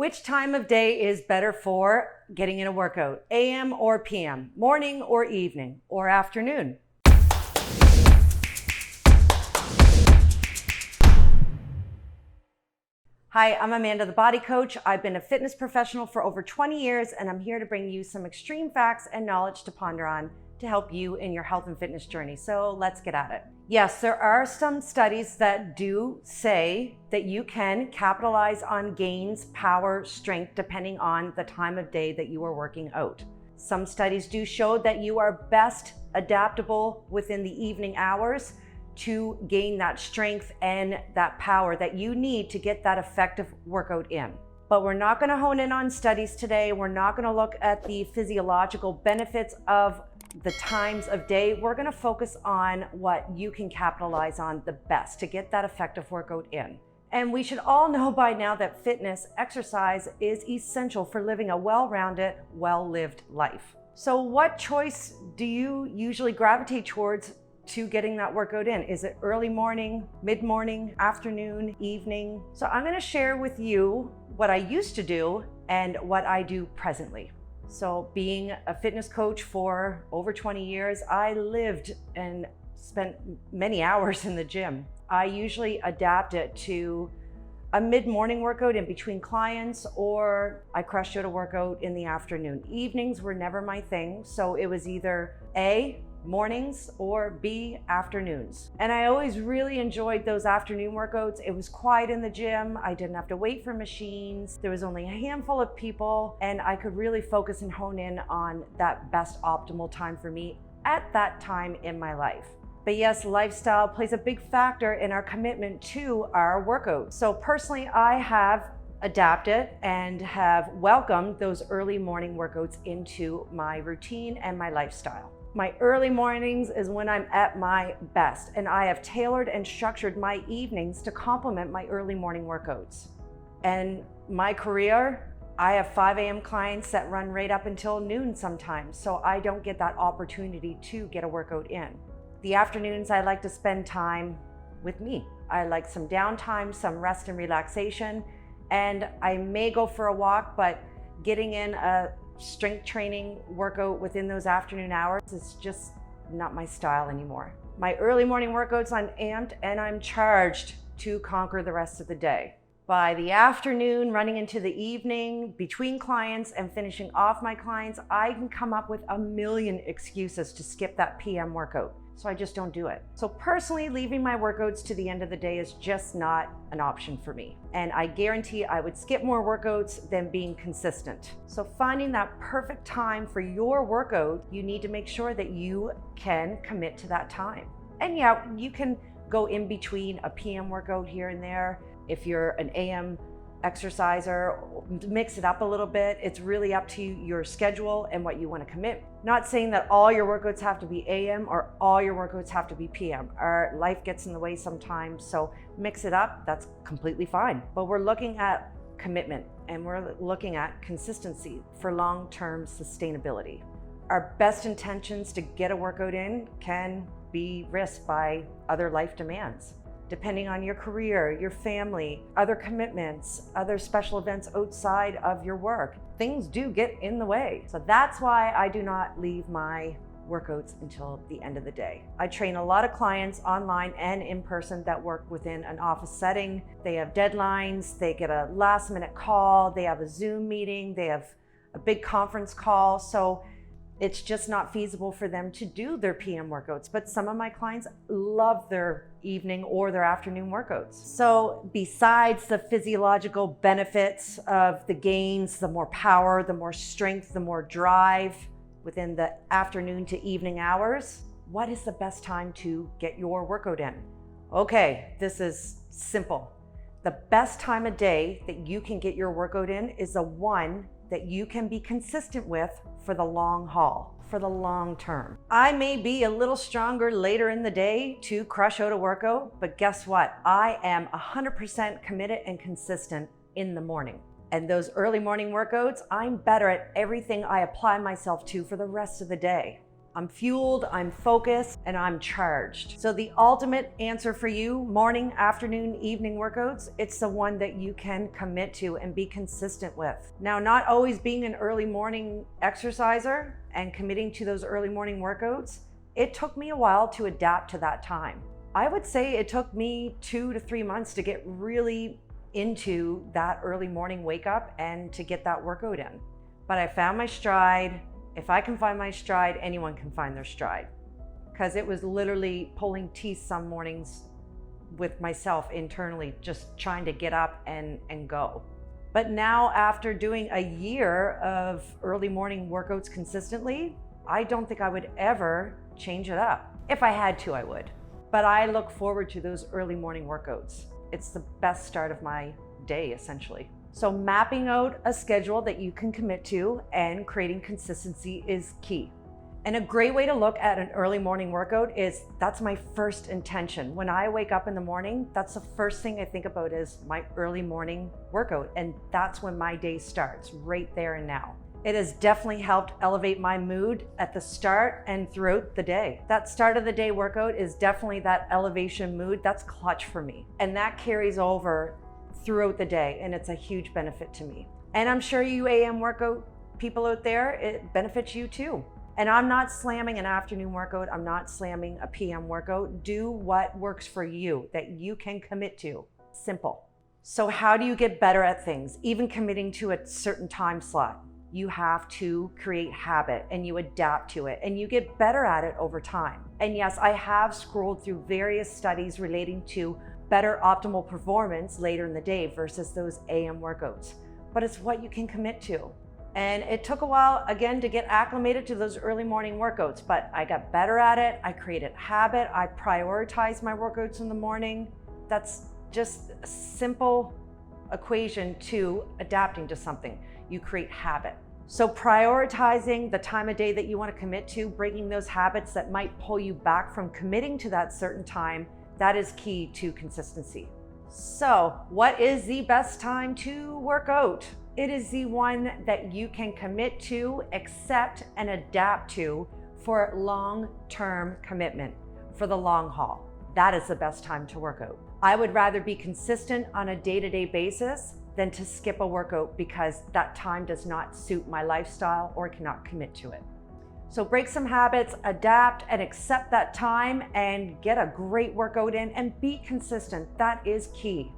Which time of day is better for getting in a workout? AM or PM? Morning or evening or afternoon? Hi, I'm Amanda, the Body Coach. I've been a fitness professional for over 20 years, and I'm here to bring you some extreme facts and knowledge to ponder on to help you in your health and fitness journey. So let's get at it. Yes, there are some studies that do say that you can capitalize on gains, power, strength, depending on the time of day that you are working out. Some studies do show that you are best adaptable within the evening hours to gain that strength and that power that you need to get that effective workout in. But we're not going to hone in on studies today. We're not going to look at the physiological benefits of the times of day. We're going to focus on what you can capitalize on the best to get that effective workout in. And we should all know by now that fitness, exercise is essential for living a well-rounded, well-lived life. So what choice do you usually gravitate towards to getting that workout in? Is it early morning, mid-morning, afternoon, evening? So I'm going to share with you what I used to do and what I do presently. So being a fitness coach for over 20 years, I lived and spent many hours in the gym. I usually adapt it to a mid-morning workout in between clients, or I crushed out a workout in the afternoon. Evenings were never my thing, so it was either A, mornings, or B, afternoons. And I always really enjoyed those afternoon workouts. It was quiet in the gym. I didn't have to wait for machines. There was only a handful of people, and I could really focus and hone in on that best optimal time for me at that time in my life. But yes, lifestyle plays a big factor in our commitment to our workouts. So personally, I have adapted and have welcomed those early morning workouts into my routine and my lifestyle. My early mornings is when I'm at my best, and I have tailored and structured my evenings to complement my early morning workouts. And my career, I have 5 a.m. clients that run right up until noon sometimes, so I don't get that opportunity to get a workout in. The afternoons, I like to spend time with me. I like some downtime, some rest and relaxation, and I may go for a walk, but getting in a strength training workout within those afternoon hours is just not my style anymore. My early morning workouts, I'm amped and I'm charged to conquer the rest of the day. By the afternoon, running into the evening, between clients and finishing off my clients, I can come up with a million excuses to skip that PM workout. So I just don't do it. So personally, leaving my workouts to the end of the day is just not an option for me. And I guarantee I would skip more workouts than being consistent. So finding that perfect time for your workout, you need to make sure that you can commit to that time. And yeah, you can go in between a PM workout here and there. If you're an AM exerciser, mix it up a little bit. It's really up to your schedule and what you want to commit. Not saying that all your workouts have to be AM or all your workouts have to be PM. Our life gets in the way sometimes, so mix it up, that's completely fine. But we're looking at commitment and we're looking at consistency for long-term sustainability. Our best intentions to get a workout in can be risked by other life demands. Depending on your career, your family, other commitments, other special events outside of your work, things do get in the way. So that's why I do not leave my workouts until the end of the day. I train a lot of clients online and in person that work within an office setting. They have deadlines, they get a last minute call, they have a Zoom meeting, they have a big conference call. So it's just not feasible for them to do their PM workouts. But some of my clients love their evening or their afternoon workouts. So besides the physiological benefits of the gains, the more power, the more strength, the more drive within the afternoon to evening hours, what is the best time to get your workout in? Okay, this is simple. The best time of day that you can get your workout in is the one that you can be consistent with for the long haul, for the long term. I may be a little stronger later in the day to crush out a workout, but guess what? I am 100% committed and consistent in the morning. And those early morning workouts, I'm better at everything I apply myself to for the rest of the day. I'm fueled, I'm focused, and I'm charged. So the ultimate answer for you, morning, afternoon, evening workouts, it's the one that you can commit to and be consistent with. Now, not always being an early morning exerciser and committing to those early morning workouts, it took me a while to adapt to that time. I would say it took me 2 to 3 months to get really into that early morning wake up and to get that workout in. But I found my stride. If I can find my stride, anyone can find their stride. Because it was literally pulling teeth some mornings with myself internally, just trying to get up and go. But now, after doing a year of early morning workouts consistently, I don't think I would ever change it up. If I had to, I would. But I look forward to those early morning workouts. It's the best start of my day, essentially. So mapping out a schedule that you can commit to and creating consistency is key. And a great way to look at an early morning workout is, that's my first intention. When I wake up in the morning, that's the first thing I think about is my early morning workout. And that's when my day starts, right there and now. It has definitely helped elevate my mood at the start and throughout the day. That start of the day workout is definitely that elevation mood. That's clutch for me. And that carries over throughout the day, and it's a huge benefit to me. And I'm sure you AM workout people out there, it benefits you too. And I'm not slamming an afternoon workout, I'm not slamming a PM workout. Do what works for you, that you can commit to. Simple. So how do you get better at things, even committing to a certain time slot? You have to create habit and you adapt to it and you get better at it over time. And yes, I have scrolled through various studies relating to better optimal performance later in the day versus those AM workouts. But it's what you can commit to. And it took a while, again, to get acclimated to those early morning workouts, but I got better at it. I created habit. I prioritized my workouts in the morning. That's just a simple equation to adapting to something. You create habit. So prioritizing the time of day that you want to commit to, breaking those habits that might pull you back from committing to that certain time, that is key to consistency. So what is the best time to work out? It is the one that you can commit to, accept, and adapt to for long-term commitment, for the long haul. That is the best time to work out. I would rather be consistent on a day-to-day basis than to skip a workout because that time does not suit my lifestyle or cannot commit to it. So break some habits, adapt, and accept that time and get a great workout in and be consistent. That is key.